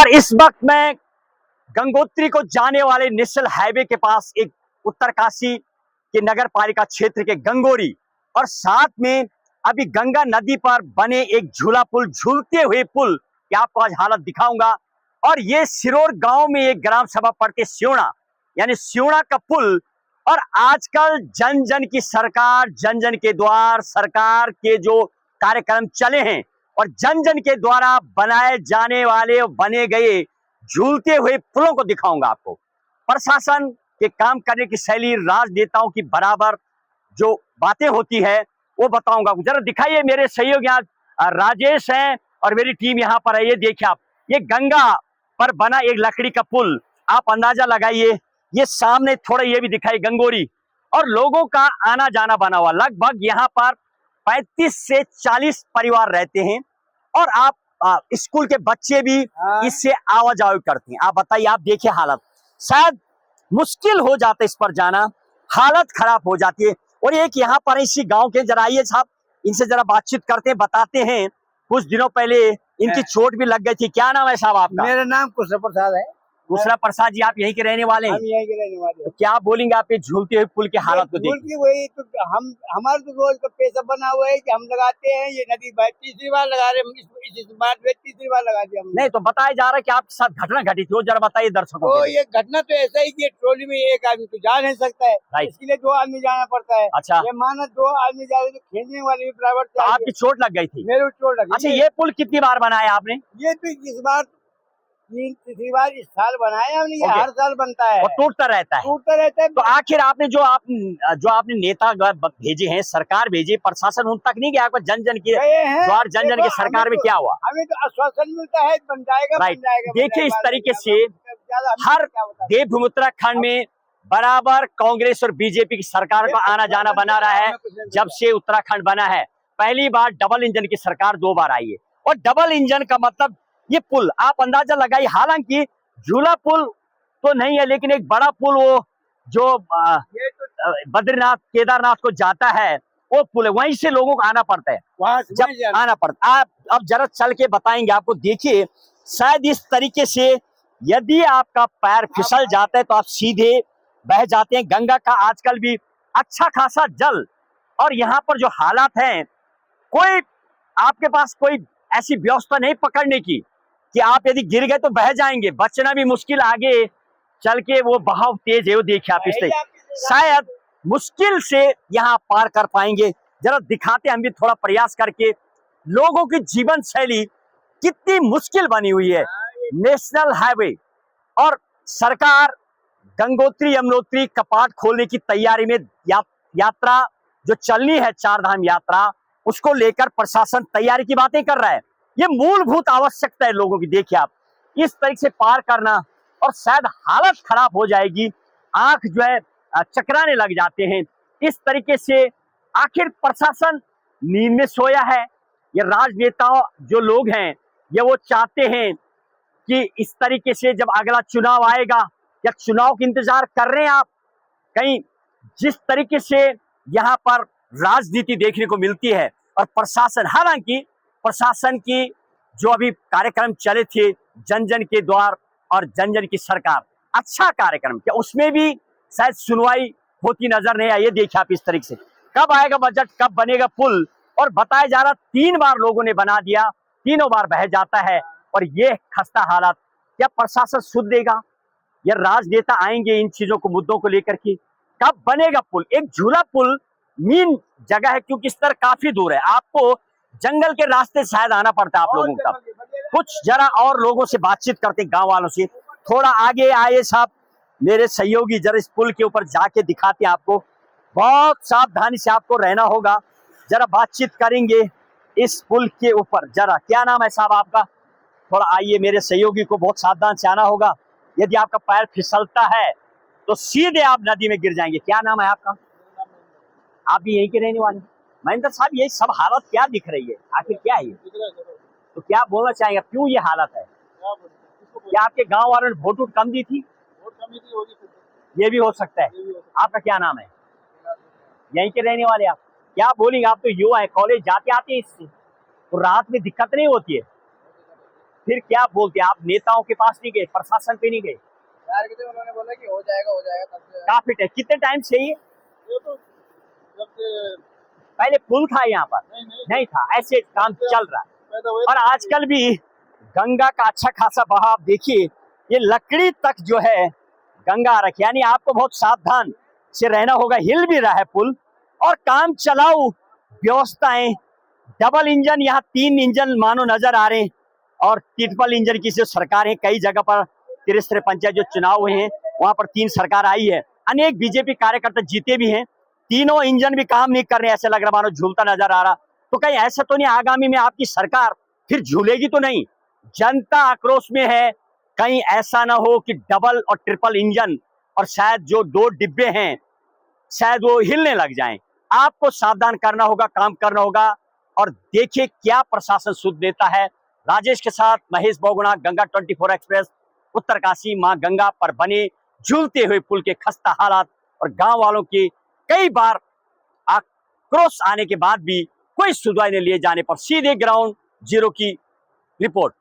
और इस वक्त मैं गंगोत्री को जाने वाले नेशनल हाईवे के पास एक उत्तरकाशी के नगर पालिका क्षेत्र के गंगोरी और साथ में अभी गंगा नदी पर बने एक झूला पुल, झूलते हुए पुल की आपको आज हालत दिखाऊंगा। और ये सिरोर गांव में एक ग्राम सभा पड़ते सियोड़ा, यानी सियोड़ा का पुल। और आजकल जन जन की सरकार, जन जन के द्वार सरकार के जो कार्यक्रम चले हैं और जन जन के द्वारा बनाए जाने वाले बने गए झूलते हुए पुलों को दिखाऊंगा आपको। प्रशासन के काम करने की शैली, राजनेताओं की बराबर जो बातें होती है वो बताऊंगा। जरा दिखाइए, मेरे सहयोगी यहाँ राजेश हैं और मेरी टीम यहाँ पर है। ये देखिए आप, ये गंगा पर बना एक लकड़ी का पुल, आप अंदाजा लगाइए। ये सामने थोड़ा ये भी दिखाई गंगोरी और लोगों का आना जाना बना हुआ। लगभग यहाँ पर 35 से 40 परिवार रहते हैं और आप स्कूल के बच्चे भी इससे आवाजाही करते हैं। आप बताइए, आप देखिए हालत, शायद मुश्किल हो जाता है इस पर जाना, हालत खराब हो जाती है। और एक यहाँ पर इसी गांव के, जरा आइए साहब, इनसे जरा बातचीत करते हैं, बताते हैं। कुछ दिनों पहले इनकी चोट भी लग गई थी। क्या नाम है साहब आपका? मेरा नाम कुशल प्रसाद है। दूसरा प्रसाद जी, आप यहीं के रहने वाले हैं? हम यहीं के रहने वाले हैं। तो क्या बोलेंगे आप ये झूलते हुए पुल की हालत को पुल देखिए? की वही तो हमारा तो रोज का पैसा बना हुआ है कि हम लगाते हैं। ये नदी तीसरी बार लगा रहे हैं, इस बार तीसरी बार लगा दिया हमने। नहीं तो बताया जा रहा है कि आपके साथ घटना घटी थी, वो जरा बताइए दर्शकों तो को। ये घटना तो ऐसा ही कि ट्रॉली में एक आदमी तो जा नहीं सकता है, इसके लिए 2 आदमी जाना पड़ता है। अच्छा, ये माना 2 आदमी जा रहे तो खींचने वाले भी ड्राइवर तो आपकी चोट लग गई थी? मेरे चोट लगी। अच्छा, ये पुल कितनी बार बनाया आपने? ये तो इस बार तीसरी बार इस साल बनाया हमने। ये हर साल बनता है और टूटता रहता है। टूटता रहता है। तो आखिर आपने जो आपने नेता भेजे हैं, सरकार भेजी, प्रशासन उन तक नहीं गया? आपको जन जन के द्वार, जन जन के सरकार में क्या हुआ? हमें तो आश्वासन मिलता है बन जाएगा, बन जाएगा। देखिए, इस तरीके से हर देवभूमि उत्तराखंड में बराबर कांग्रेस और बीजेपी की सरकार का आना जाना बना रहा है। जब से उत्तराखंड बना है, पहली बार डबल इंजन की सरकार 2 बार आई है। और डबल इंजन का मतलब ये पुल आप अंदाजा लगाइए। हालांकि झूला पुल तो नहीं है, लेकिन एक बड़ा पुल, वो जो बद्रीनाथ केदारनाथ को जाता है, वो पुल है। वहीं से लोगों को आना पड़ता है, जब आना पड़ता। आप अब जरा चल के बताएंगे आपको। देखिए, शायद इस तरीके से यदि आपका पैर फिसल जाता है तो आप सीधे बह जाते हैं। गंगा का आजकल भी अच्छा खासा जल, और यहाँ पर जो हालात हैं, कोई आपके पास कोई ऐसी व्यवस्था नहीं पकड़ने की कि आप यदि गिर गए तो बह जाएंगे, बचना भी मुश्किल। आगे चल के वो बहाव तेज है, वो देखिए आप, इससे शायद मुश्किल से यहाँ पार कर पाएंगे। जरा दिखाते हम भी थोड़ा प्रयास करके, लोगों की जीवन शैली कितनी मुश्किल बनी हुई है। नेशनल हाईवे और सरकार गंगोत्री यमुनोत्री कपाट खोलने की तैयारी में, यात्रा जो चलनी है, 4 धाम यात्रा, उसको लेकर प्रशासन तैयारी की बातें कर रहा है। ये मूलभूत आवश्यकता है लोगों की। देखिए आप, इस तरीके से पार करना, और शायद हालत खराब हो जाएगी, आंख जो है चकराने लग जाते हैं इस तरीके से। आखिर प्रशासन नींद में सोया है? ये राजनेताओं जो लोग हैं, ये वो चाहते हैं कि इस तरीके से जब अगला चुनाव आएगा, या चुनाव का इंतजार कर रहे हैं आप? कहीं जिस तरीके से यहाँ पर राजनीति देखने को मिलती है और प्रशासन, हालांकि प्रशासन की जो अभी कार्यक्रम चले थे, जन जन के द्वार और जन जन की सरकार, अच्छा कार्यक्रम, क्या उसमें भी शायद सुनवाई होती नजर नहीं आई? ये देखिए आप, इस तरीके से कब आएगा बजट, कब बनेगा पुल? और बताया जा रहा 3 बार लोगों ने बना दिया, तीनों बार बह जाता है। और ये खस्ता हालत, क्या प्रशासन सुध देगा? ये राजनेता आएंगे इन चीजों को, मुद्दों को लेकर के? कब बनेगा पुल? एक झूला पुल मेन जगह है, क्योंकि स्तर काफी दूर है, आपको जंगल के रास्ते शायद आना पड़ता है आप लोगों का। कुछ जरा और लोगों से बातचीत करते, गांव वालों से। थोड़ा आगे आए साहब, मेरे सहयोगी, जरा इस पुल के ऊपर जाके दिखाते हैं आपको। बहुत सावधानी से आपको रहना होगा, जरा बातचीत करेंगे इस पुल के ऊपर। जरा, क्या नाम है साहब आपका? थोड़ा आइए, मेरे सहयोगी को बहुत सावधान से आना होगा। यदि आपका पैर फिसलता है तो सीधे आप नदी में गिर जाएंगे। क्या नाम है आपका? आप भी यहीं के रहने वाले? महेंद्र साहब, ये सब हालत क्या दिख रही है, आखिर क्या है ये? तो क्या बोलना चाहेंगे, क्यों ये हालत है? क्या आपके गांव वालों ने वोट कम दी थी? ये भी हो सकता है। आपका क्या नाम है? यहीं के रहने वाले आप? क्या बोलेंगे, आप तो युवा है, कॉलेज जाते आते हैं, इससे तो रात में दिक्कत नहीं होती है? फिर क्या बोलते हैं आप, नेताओं के पास नहीं गए, प्रशासन पे नहीं गए? यार कितने उन्होंने बोला कि हो जाएगा तब से। काफी टाइम, कितने टाइम से ये ये तो जब से पहले पुल था यहाँ पर? नहीं था, ऐसे काम चल रहा है। और आजकल भी गंगा का अच्छा खासा बहाव देखिए, ये लकड़ी तक जो है गंगा आ रखी, यानी आपको बहुत सावधान से रहना होगा। हिल भी रहा है पुल और काम चलाऊ व्यवस्थाएं, डबल इंजन, यहाँ 3 इंजन मानो नजर आ रहे हैं। और ट्रिपल इंजन की जो सरकार है, कई जगह पर त्रिस्तरीय पंचायत जो चुनाव हुए हैं वहां पर 3 सरकार आई है, अनेक बीजेपी कार्यकर्ता जीते भी हैं, तीनों इंजन भी काम नहीं कर रहे, ऐसे लग रहा मानो झूलता नजर आ रहा। तो कहीं ऐसा तो नहीं आगामी में आपकी सरकार फिर झूलेगी तो नहीं? जनता आक्रोश में है, कहीं ऐसा ना हो कि डबल और ट्रिपल इंजन और शायद जो 2 डिब्बे हैं शायद वो हिलने लग जाएं। आपको सावधान करना होगा, काम करना होगा। और देखिए क्या प्रशासन सुध देता है। राजेश के साथ महेश बहुगुणा, गंगा 24 एक्सप्रेस, उत्तरकाशी मां गंगा पर बने झूलते हुए पुल के खस्ता हालात और गांव वालों के कई बार आक्रोश आने के बाद भी कोई सुधराई नहीं लिए जाने पर सीधे ग्राउंड जीरो की रिपोर्ट।